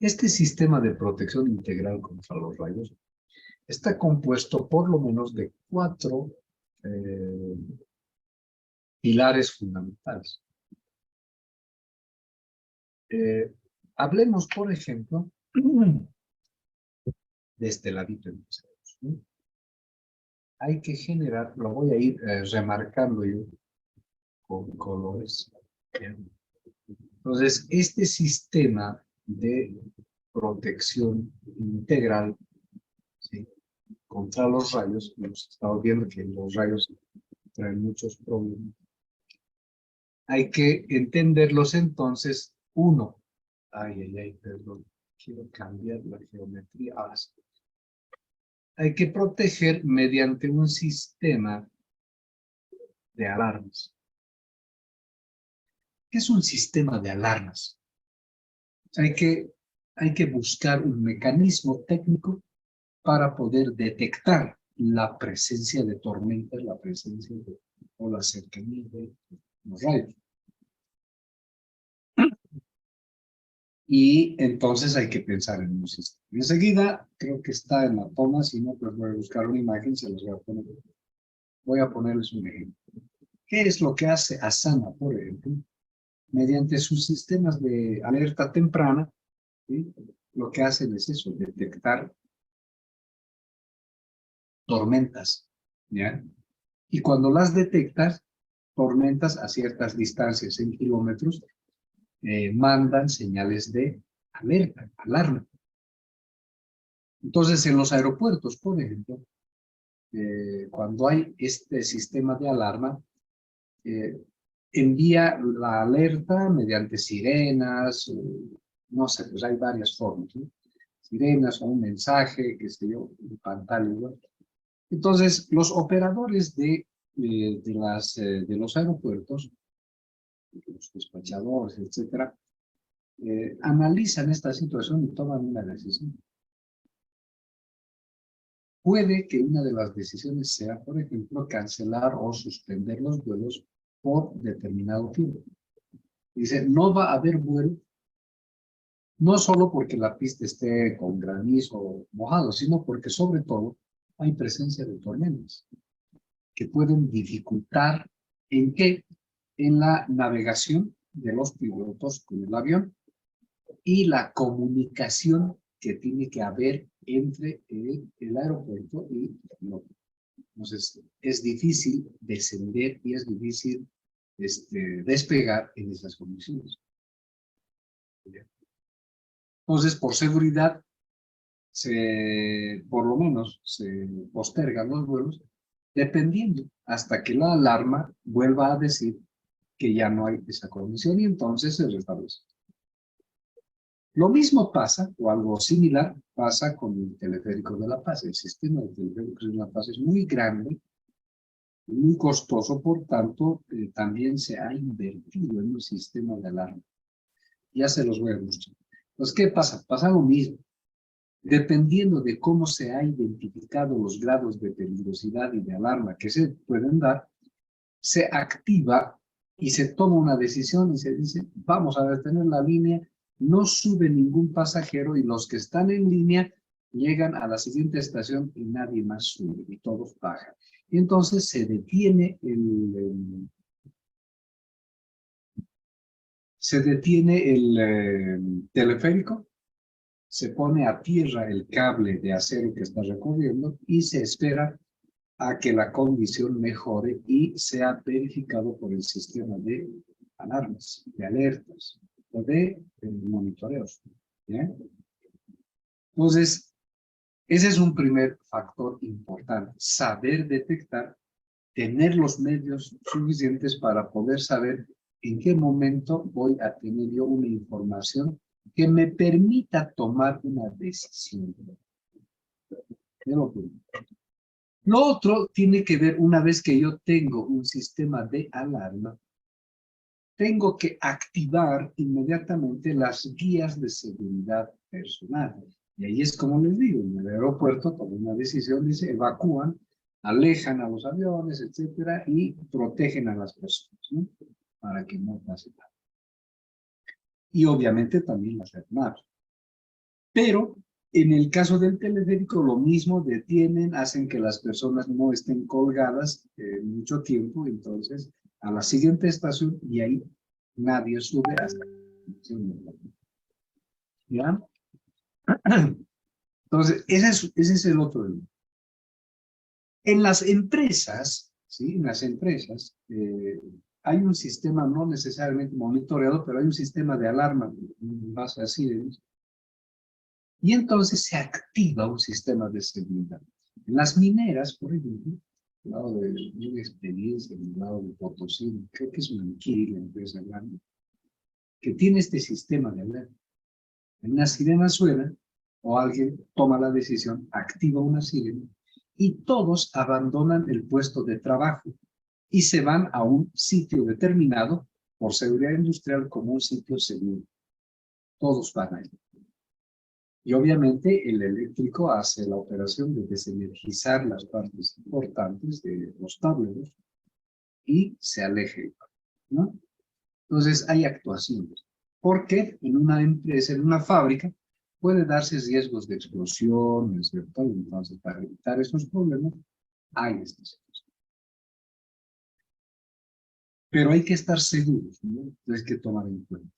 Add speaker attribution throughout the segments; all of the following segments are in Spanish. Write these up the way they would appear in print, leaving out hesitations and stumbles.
Speaker 1: Este sistema de protección integral contra los rayos está compuesto por lo menos de cuatro pilares fundamentales. Hablemos, por ejemplo, de este ladito empezamos, ¿no? Hay que generar, lo voy a ir remarcando yo con colores. Entonces, este sistema de protección integral, ¿sí?, contra los rayos, hemos estado viendo que los rayos traen muchos problemas. Hay que entenderlos entonces, uno. Perdón, quiero cambiar la geometría. Ahora sí. Hay que proteger mediante un sistema de alarmas. ¿Qué es un sistema de alarmas? Hay que buscar un mecanismo técnico para poder detectar la presencia de tormentas, la presencia o la cercanía de los rayos. Y entonces hay que pensar en un sistema. Enseguida, creo que está en la toma, si no, pues voy a buscar una imagen, se las voy a poner. Voy a ponerles un ejemplo. ¿Qué es lo que hace Asana, por ejemplo? Mediante sus sistemas de alerta temprana, ¿sí?, lo que hacen es eso, detectar tormentas, ¿ya? Y cuando las detectas, tormentas a ciertas distancias en kilómetros, mandan señales de alerta, alarma. Entonces, en los aeropuertos, por ejemplo, cuando hay este sistema de alarma, envía la alerta mediante sirenas, no sé, pues hay varias formas, ¿no? Sirenas o un mensaje, qué sé yo, en pantalla igual. Entonces, los operadores de los aeropuertos, los despachadores, etcétera, analizan esta situación y toman una decisión. Puede que una de las decisiones sea, por ejemplo, cancelar o suspender los vuelos por determinado tiempo. Dice, no va a haber vuelo, no solo porque la pista esté con granizo mojado, sino porque sobre todo hay presencia de tormentas que pueden dificultar ¿en qué? En la navegación de los pilotos con el avión y la comunicación que tiene que haber entre el aeropuerto y el piloto. Entonces, es difícil descender y es difícil despegar en esas condiciones. Entonces, por seguridad, por lo menos se postergan los vuelos, dependiendo hasta que la alarma vuelva a decir que ya no hay esa condición y entonces se restablece. Lo mismo pasa, o algo similar, pasa con el teleférico de La Paz. El sistema de teleféricos de La Paz es muy grande, muy costoso, por tanto, también se ha invertido en un sistema de alarma. Ya se los voy a mostrar. Pues, ¿qué pasa? Pasa lo mismo. Dependiendo de cómo se ha identificado los grados de peligrosidad y de alarma que se pueden dar, se activa y se toma una decisión y se dice, vamos a detener la línea, no sube ningún pasajero y los que están en línea llegan a la siguiente estación y nadie más sube y todos bajan. Y entonces se detiene el teleférico, se pone a tierra el cable de acero que está recorriendo y se espera a que la condición mejore y sea verificado por el sistema de alarmas, de alertas o de monitoreos. ¿Bien? Entonces, ese es un primer factor importante, saber detectar, tener los medios suficientes para poder saber en qué momento voy a tener yo una información que me permita tomar una decisión. Lo otro tiene que ver, una vez que yo tengo un sistema de alarma, tengo que activar inmediatamente las guías de seguridad personal. Y ahí es como les digo, en el aeropuerto toman una decisión, dice, evacúan, alejan a los aviones, etcétera, y protegen a las personas, ¿no?, para que no pase nada. Y obviamente también las aeronaves. Pero en el caso del teleférico, lo mismo, detienen, hacen que las personas no estén colgadas mucho tiempo, entonces a la siguiente estación y ahí nadie sube hasta que... ¿Ya? Entonces, ese es el otro. En las empresas, ¿sí? En las empresas hay un sistema no necesariamente monitoreado, pero hay un sistema de alarma en base a sirenas. Y entonces se activa un sistema de seguridad. En las mineras, por ejemplo, al lado de una experiencia, en el lado de Potosí, creo que es una Anquil, la empresa grande, que tiene este sistema de alarma. Una sirena suena, o alguien toma la decisión, activa una sirena, y todos abandonan el puesto de trabajo y se van a un sitio determinado por seguridad industrial como un sitio seguro. Todos van ahí. Y obviamente el eléctrico hace la operación de desenergizar las partes importantes de los tableros y se aleje, ¿no? Entonces hay actuaciones. Porque en una empresa, en una fábrica, puede darse riesgos de explosión, ¿no es cierto? Entonces, para evitar esos problemas, hay estas cosas. Pero hay que estar seguros, ¿no? Entonces hay que tomar en cuenta.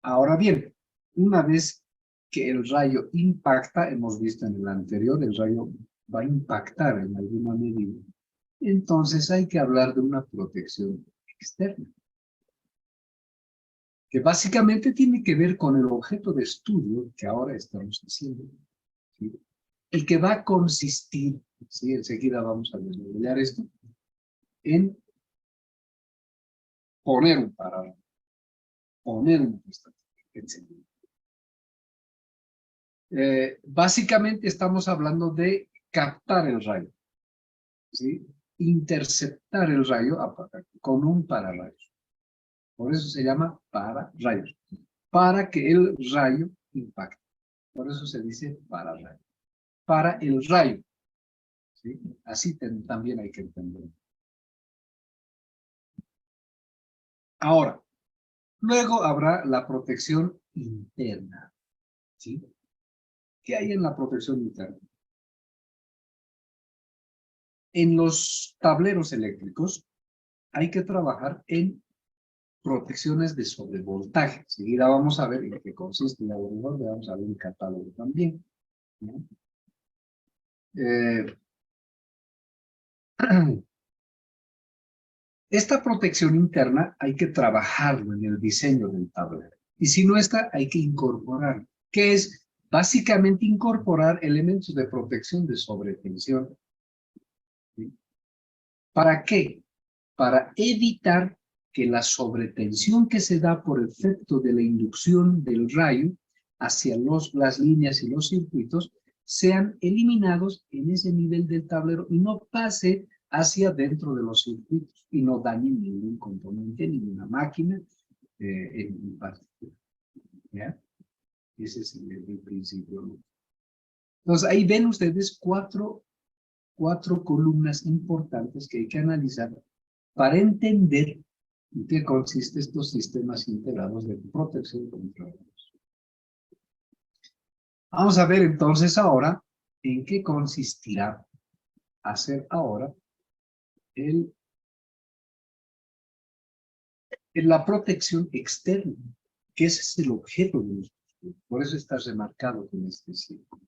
Speaker 1: Ahora bien, una vez que el rayo impacta, hemos visto en el anterior, el rayo va a impactar en alguna medida. Entonces hay que hablar de una protección externa, que básicamente tiene que ver con el objeto de estudio que ahora estamos haciendo, ¿sí? El que va a consistir, ¿sí? Enseguida vamos a desarrollar esto, en poner un parámetro, poner un constante, etc. Básicamente estamos hablando de captar el rayo, ¿sí? Interceptar el rayo con un pararrayos. Por eso se llama pararrayos, para que el rayo impacte. Por eso se dice pararrayos. Para el rayo, ¿sí? Así también hay que entenderlo. Ahora, luego habrá la protección interna, ¿sí? ¿Qué hay en la protección interna? En los tableros eléctricos hay que trabajar en protecciones de sobrevoltaje. Enseguida vamos a ver en qué consiste la sobrevoltaje, vamos a ver un catálogo también, ¿no? Esta protección interna hay que trabajarlo en el diseño del tablero. Y si no está, hay que incorporar, que es básicamente incorporar elementos de protección de sobretensión. ¿Sí? ¿Para qué? Para evitar que la sobretensión que se da por efecto de la inducción del rayo hacia las líneas y los circuitos sean eliminados en ese nivel del tablero y no pase hacia dentro de los circuitos y no dañen ningún componente, ninguna máquina en particular. ¿Ya? Ese es el principio. Entonces ahí ven ustedes cuatro columnas importantes que hay que analizar para entender en qué consisten estos sistemas integrados de protección contra daños. Vamos a ver entonces ahora en qué consistirá hacer ahora en la protección externa, que ese es el objeto de nuestro estudio. Por eso está remarcado con este círculo.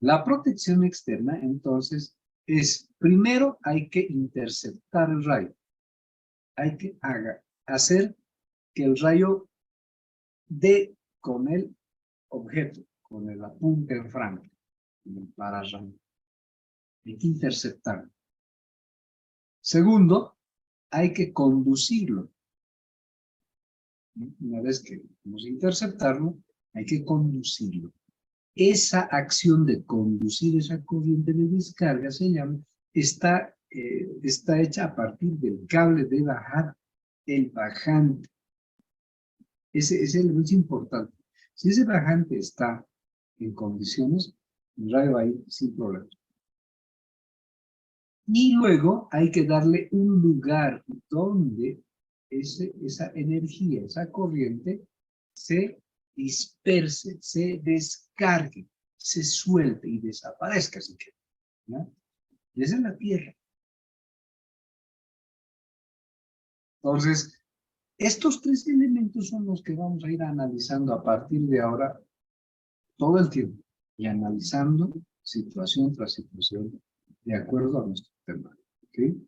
Speaker 1: La protección externa, entonces, es, primero hay que interceptar el rayo. Hay que hacer que el rayo dé con el objeto, con el apunte en franco, con el pararrayo. Hay que interceptarlo. Segundo, hay que conducirlo. Una vez que vamos a interceptarlo, hay que conducirlo. Esa acción de conducir esa corriente de descarga se llama, está hecha a partir del cable de bajar el bajante. Ese elemento es importante. Si ese bajante está en condiciones, el rayo va a ir sin problemas. Y luego hay que darle un lugar donde esa energía, esa corriente, se disperse, se descargue, se suelte y desaparezca si quiere, ¿no? Y esa es la tierra. Entonces, estos tres elementos son los que vamos a ir analizando a partir de ahora todo el tiempo y analizando situación tras situación de acuerdo a nuestro tema. ¿Okay?